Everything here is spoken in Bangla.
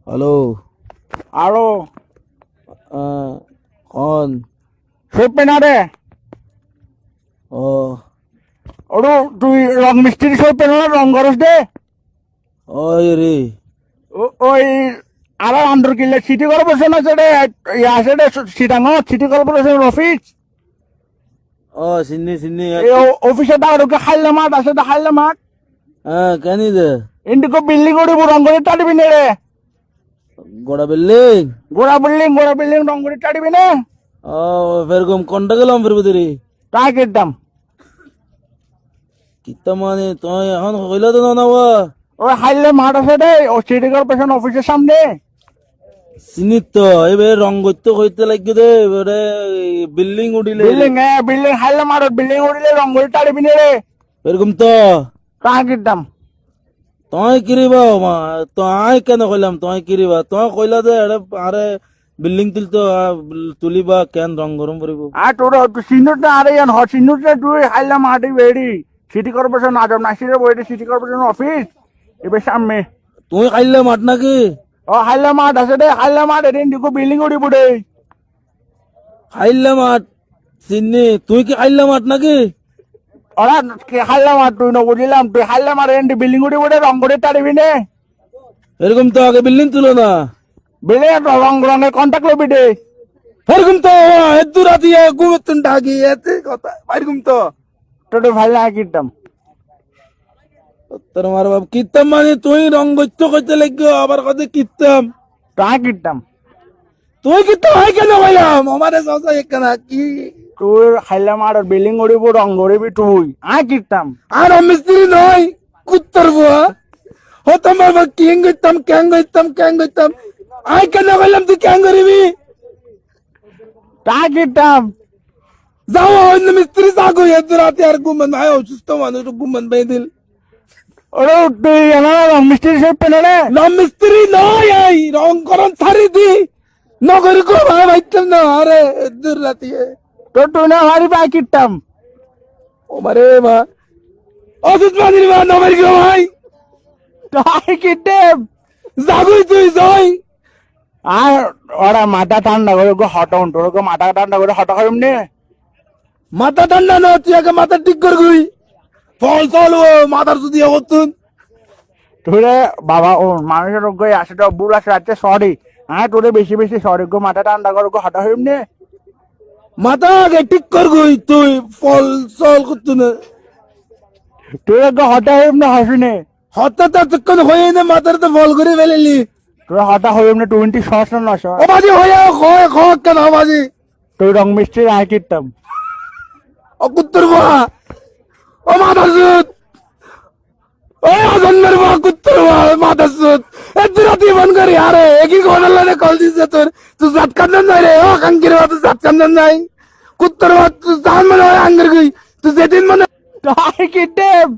হ্যালো আরো কন সইপে না রে ও ওরু তুই রং মিস্ত্রি সইপে না রং করস দে ওই রে ওই আর আন্ডার কিলে সিটি কর্পোরেশন আছে রে আছে রে সিটাঙ্গ সিটি কর্পোরেশন অফিস ও সিন্নি সিন্নি অফিসে দাঁড়োকে খাইলে মাঠ আছে দা খাইলে মাঠ হ্যাঁ কেন দে ইন্ডিকো বিল্ডিং উড়িব রং করে টাড়িবি না রে গোড়া বিল্ডিং গোড়া বিল্ডিং রং করে টাড়িবি না ও এরকম কোনটা গেলাম ফিরবো তুই তাই কিনতাম কিতা মানে তুই এখন হইলা তো না ওই খাইলে মাঠ আছে রে ও সিটি কর্পোরেশন অফিসের সামনে চিনি তো এবার রং করতে হইতে লাগবে দে এবারে বিল্ডিং উঠিলে বিল্ডিং খাইলে মাঠ বিল্ডিং উড়িলে রং করে টাড়িবি না রে এরকম তো তাই কিনতাম তুই কিরিবা মা তুই কেন কইলাম তুই কিরিবা তুই কইলা দে আরে বিল্ডিং তুলিবা কেন রং গরম করিব আর তোর সিনুটা আরে সিনুটা তুই খাইলে মাঠে বেড়ি সিটি কর্পোরেশন আজম নাসিরের বইটি সিটি কর্পোরেশন অফিস এবার সামনে তুই খাইলে মাঠ নাকি ও খাইলে মাঠ আছে দে খাইলে মাঠ এদিন দিকো বিল্ডিং উড়িব রে খাইলে মাঠ চিনি তুই কি খাইলে মাঠ নাকি ওরা খাইলে মাঠ তুই বুঝিলাম তুই খাইলে মাঠ এদিন বিল্ডিং উড়িব রে রং করে টাড়িবি নে এরকম তো আগে বিল্ডিং তুলো না বিল্ডিং রঙের কন্ট্যাক্ট লবি দে এরকম তো এত রাতি ঘুমতুন ডাকি এতে কথা এরকম তো তোর ভাইলে কিনতাম তোর মার বাপ কিতাম মানে তুই রং করতে লাগবে আবার কথা কিতাম তাই কিনতাম তুই কিতাম হয় কেন কইলাম আমারে সসা একখানা কি তুই খাইলে মাঠ বিল্ডিং উড়িব রং করিবি তুই আয় কিনতাম আর মিস্ত্রি নয় কুত্তর বুয়া হতো মার কিং গইতাম আই কেন কইলাম তুই কেন করিবি তাই কিনতাম যাও অন্য মিস্ত্রি যাগো এত রাতে আর ঘুমান আয় অসুস্থ মানুষ ঘুমান বেদিল ওরে তুই রং মিস্ত্রি সব পেলে রে না মিস্ত্রি নয় এই রং করন ছাড়ি দি নগর কো ভাই বাইতাম না আরে এত রাতে তোর তুই না হারি পাই কিনতাম ও মারে মা অসুস্থ মানির মা নগর কো ভাই তাই কিনতাম যাগই তুই যাই আর ওরা মাথা ঠান্ডা করে হটাউন তোর মাথা ঠান্ডা করে হটা খাইম নে মাথা ঠান্ডা না তুই আগে মাথা ঠিক কর গুই ফল চল ও মাথার যদি হতুন তোরে বাবা ও মানুষের রোগ আসে তো বুড় আসে আছে সরি হ্যাঁ তোরে বেশি বেশি সরি গো মাথা ঠান্ডা করে হটা খাইম নে মাথা আগে ঠিক কর গুই তুই ফল চল করতুন তোরে হটা খাইম না হাসুনে হঠাৎ এতক্ষণ হয়ে না মাথার তো ফল করে ফেলেলি তোরে হটা খাইম না 20 সস না নশ ও বাজি হয়ে কেন বাজি তুই রং মিস্ত্রি আয় কিনতাম ও কুত্তর বাবা ও মাথার সুদ ও জন্মের বাবা কুত্তর বাবা মাথার সুদ এত রাতে ফোন করি আরে একই ঘটনা কল দিছে তোর তুই জাত কান্দন নাই রে ও কাঙ্কির বাবা তুই জাত কান্দন নাই কুত্তর বাবা তুই জান মানে আঙ্গের গই তুই যেদিন মানে তাই কিনতাম